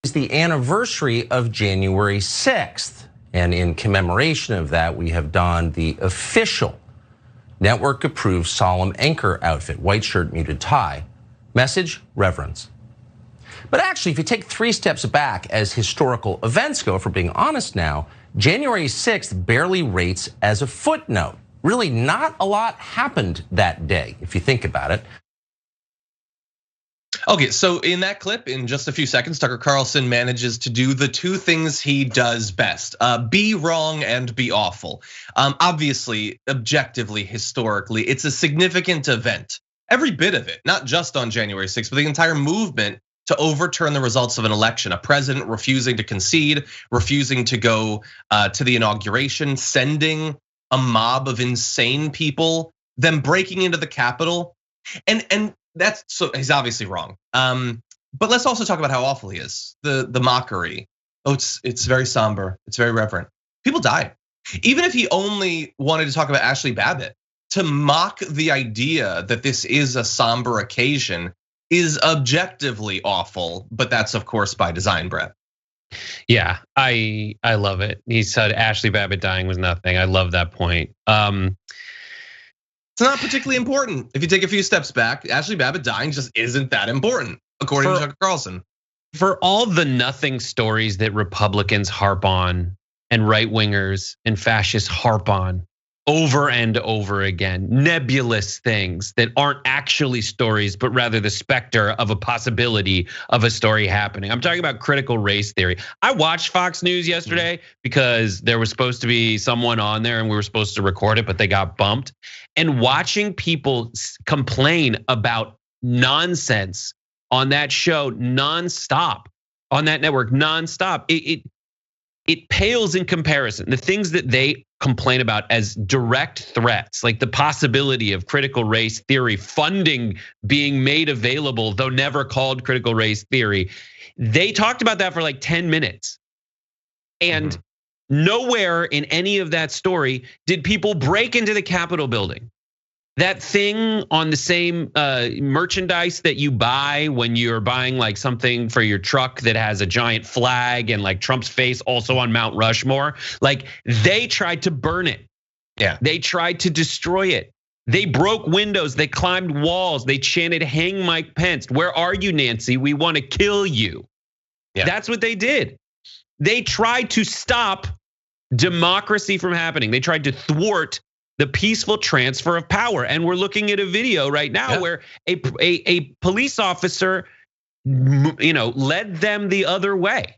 is the anniversary of January 6th. And in commemoration of that, we have donned the official network-approved solemn anchor outfit, white shirt, muted tie. Message, reverence. But actually, if you take 3 steps back as historical events go, if we're being honest now, January 6th barely rates as a footnote. Really not a lot happened that day, if you think about it. Okay, so in that clip, in just a few seconds, Tucker Carlson manages to do the 2 things he does best, be wrong and be awful. Obviously, objectively, historically, it's a significant event. Every bit of it, not just on January 6th, but the entire movement to overturn the results of an election, a president refusing to concede, refusing to go to the inauguration, sending a mob of insane people, them breaking into the Capitol. And that's, so he's obviously wrong. But let's also talk about how awful he is. The mockery. Oh, it's very somber. It's very reverent. People died. Even if he only wanted to talk about Ashli Babbitt, to mock the idea that this is a somber occasion is objectively awful. But that's of course by design, Brett. Yeah, I love it. He said Ashli Babbitt dying was nothing. I love that point. It's not particularly important. If you take a few steps back, Ashli Babbitt dying just isn't that important, according to Tucker Carlson. For all the nothing stories that Republicans harp on and right wingers and fascists harp on over and over again, nebulous things that aren't actually stories, but rather the specter of a possibility of a story happening. I'm talking about critical race theory. I watched Fox News yesterday because there was supposed to be someone on there and we were supposed to record it, but they got bumped. And watching people complain about nonsense on that show nonstop, on that network nonstop, it pales in comparison. The things that they complain about as direct threats, like the possibility of critical race theory funding being made available, though never called critical race theory. They talked about that for like 10 minutes. And nowhere in any of that story did people break into the Capitol building. That thing on the same merchandise that you buy when you're buying like something for your truck that has a giant flag and like Trump's face also on Mount Rushmore, like they tried to burn it. Yeah. They tried to destroy it. They broke windows, they climbed walls, they chanted, "Hang Mike Pence. Where are you, Nancy? We want to kill you." Yeah. That's what they did. They tried to stop democracy from happening. They tried to thwart the peaceful transfer of power. And we're looking at a video right now where a police officer, led them the other way.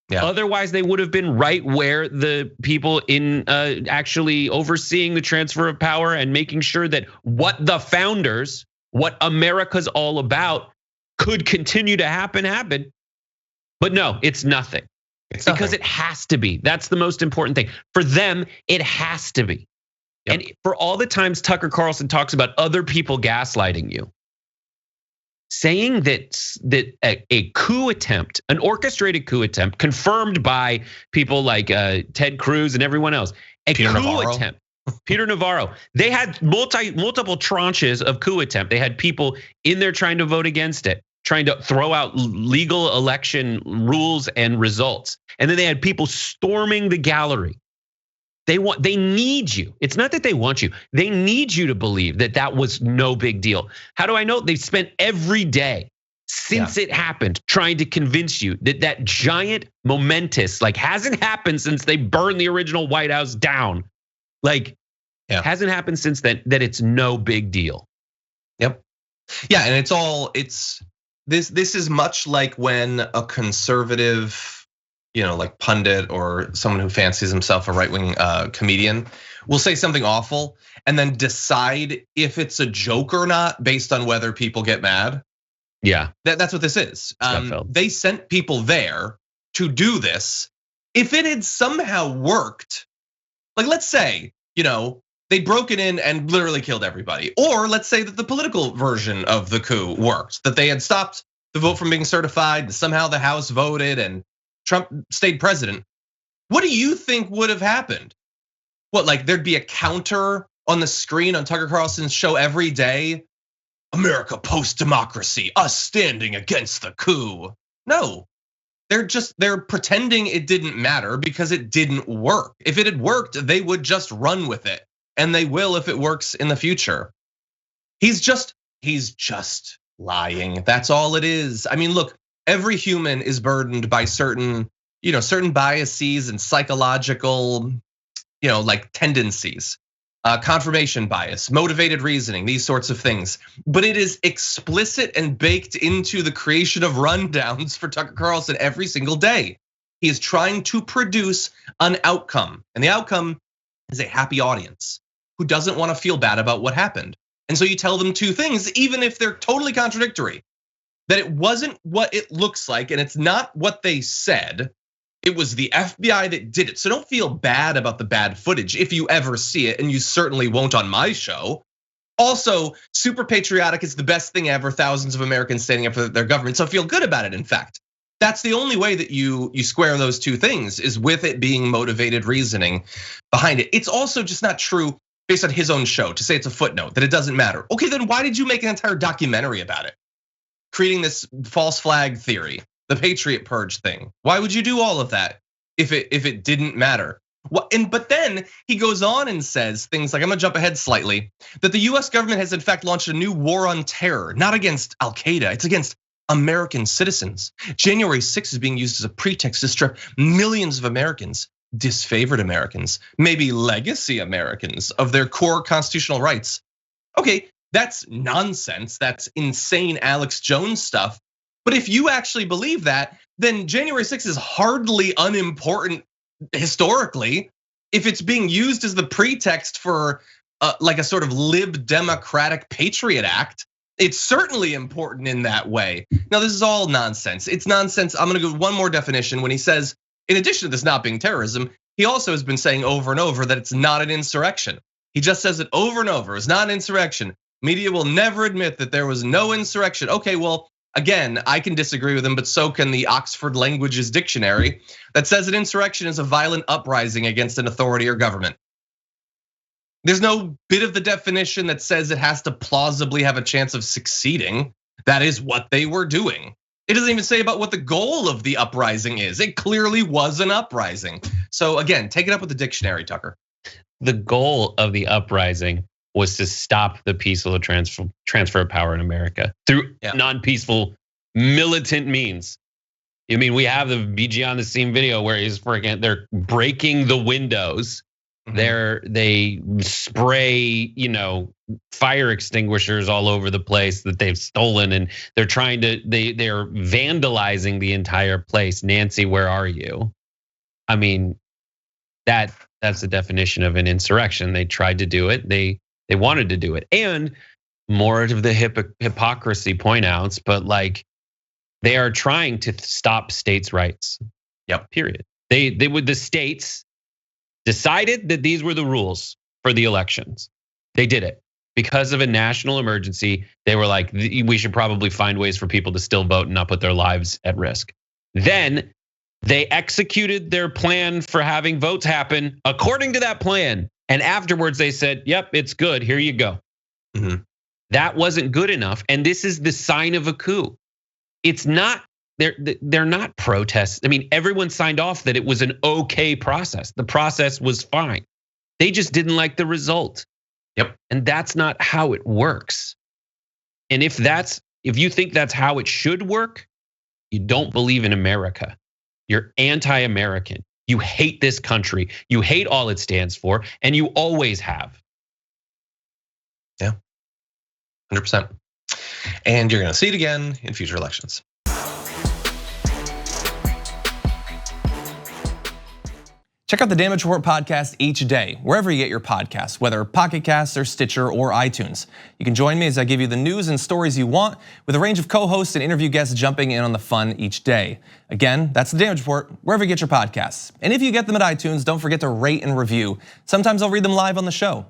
Yeah. Otherwise, they would have been right where the people in actually overseeing the transfer of power and making sure that what the founders, what America's all about, could continue to happen. But no, it's nothing. Because it has to be. That's the most important thing. For them, it has to be. Yep. And for all the times Tucker Carlson talks about other people gaslighting you, saying that a coup attempt, an orchestrated coup attempt, confirmed by people like Ted Cruz and everyone else, Peter Navarro, they had multiple tranches of coup attempt. They had people in there trying to vote against it, trying to throw out legal election rules and results. And then they had people storming the gallery. They need you. It's not that they want you. They need you to believe that that was no big deal. How do I know? They've spent every day since it happened trying to convince you that that giant momentous, like hasn't happened since they burned the original White House down. Like hasn't happened since then, that it's no big deal. Yep. Yeah, and this is much like when a conservative, like pundit or someone who fancies himself a right-wing comedian will say something awful and then decide if it's a joke or not based on whether people get mad. Yeah, that's what this is. They sent people there to do this. If it had somehow worked, like let's say, they broke it in and literally killed everybody. Or let's say that the political version of the coup worked, that they had stopped the vote from being certified, and somehow the House voted and Trump stayed president. What do you think would have happened? What, like there'd be a counter on the screen on Tucker Carlson's show every day? America post-democracy, us standing against the coup. No, They're pretending it didn't matter because it didn't work. If it had worked, they would just run with it, and they will if it works in the future. He's just lying. That's all it is. I mean, look, every human is burdened by certain biases and psychological, like tendencies. Confirmation bias, motivated reasoning, these sorts of things. But it is explicit and baked into the creation of rundowns for Tucker Carlson every single day. He is trying to produce an outcome, and the outcome is a happy audience who doesn't want to feel bad about what happened. And so you tell them two things, even if they're totally contradictory, that it wasn't what it looks like, and it's not what they said. It was the FBI that did it. So don't feel bad about the bad footage if you ever see it, and you certainly won't on my show. Also, super patriotic is the best thing ever. Thousands of Americans standing up for their government, so feel good about it. In fact, that's the only way that you square those two things, is with it being motivated reasoning behind it. It's also just not true based on his own show to say it's a footnote, that it doesn't matter. Okay, then why did you make an entire documentary about it? Creating this false flag theory, the Patriot Purge thing. Why would you do all of that if it didn't matter? But then he goes on and says things like, I'm gonna jump ahead slightly, that the US government has in fact launched a new war on terror, not against Al-Qaeda, it's against American citizens. January 6th is being used as a pretext to strip millions of Americans, disfavored Americans, maybe legacy Americans, of their core constitutional rights. Okay, that's nonsense, that's insane Alex Jones stuff. But if you actually believe that, then January 6th is hardly unimportant historically. If it's being used as the pretext for like a sort of lib democratic patriot act, it's certainly important in that way. Now, this is all nonsense. It's nonsense. I'm gonna go one more definition when he says, in addition to this not being terrorism, he also has been saying over and over that it's not an insurrection. He just says it over and over, it's not an insurrection. Media will never admit that there was no insurrection. Okay, well, again, I can disagree with him, but so can the Oxford Languages Dictionary that says an insurrection is a violent uprising against an authority or government. There's no bit of the definition that says it has to plausibly have a chance of succeeding. That is what they were doing. It doesn't even say about what the goal of the uprising is. It clearly was an uprising. So again, take it up with the dictionary, Tucker. The goal of the uprising was to stop the peaceful transfer of power in America through non-peaceful militant means. I mean, we have the BG on the scene video where they're breaking the windows. They spray, fire extinguishers all over the place that they've stolen, and they're they're vandalizing the entire place. Nancy, where are you? I mean, that's the definition of an insurrection. They tried to do it. They wanted to do it, and more of the hypocrisy point outs, but like they are trying to stop states' rights. Yep. Period. The states decided that these were the rules for the elections. They did it because of a national emergency. They were like, we should probably find ways for people to still vote and not put their lives at risk. Then they executed their plan for having votes happen according to that plan. And afterwards they said, yep, it's good, here you go. That wasn't good enough. And this is the sign of a coup. It's not, they're not protests. I mean, everyone signed off that it was an okay process. The process was fine. They just didn't like the result. Yep. And that's not how it works. And if you think that's how it should work, you don't believe in America. You're anti-American. You hate this country. You hate all it stands for, and you always have. Yeah, 100%. And you're gonna see it again in future elections. Check out the Damage Report podcast each day, wherever you get your podcasts, whether Pocket Casts or Stitcher or iTunes. You can join me as I give you the news and stories you want, with a range of co-hosts and interview guests jumping in on the fun each day. Again, that's the Damage Report, wherever you get your podcasts. And if you get them at iTunes, don't forget to rate and review. Sometimes I'll read them live on the show.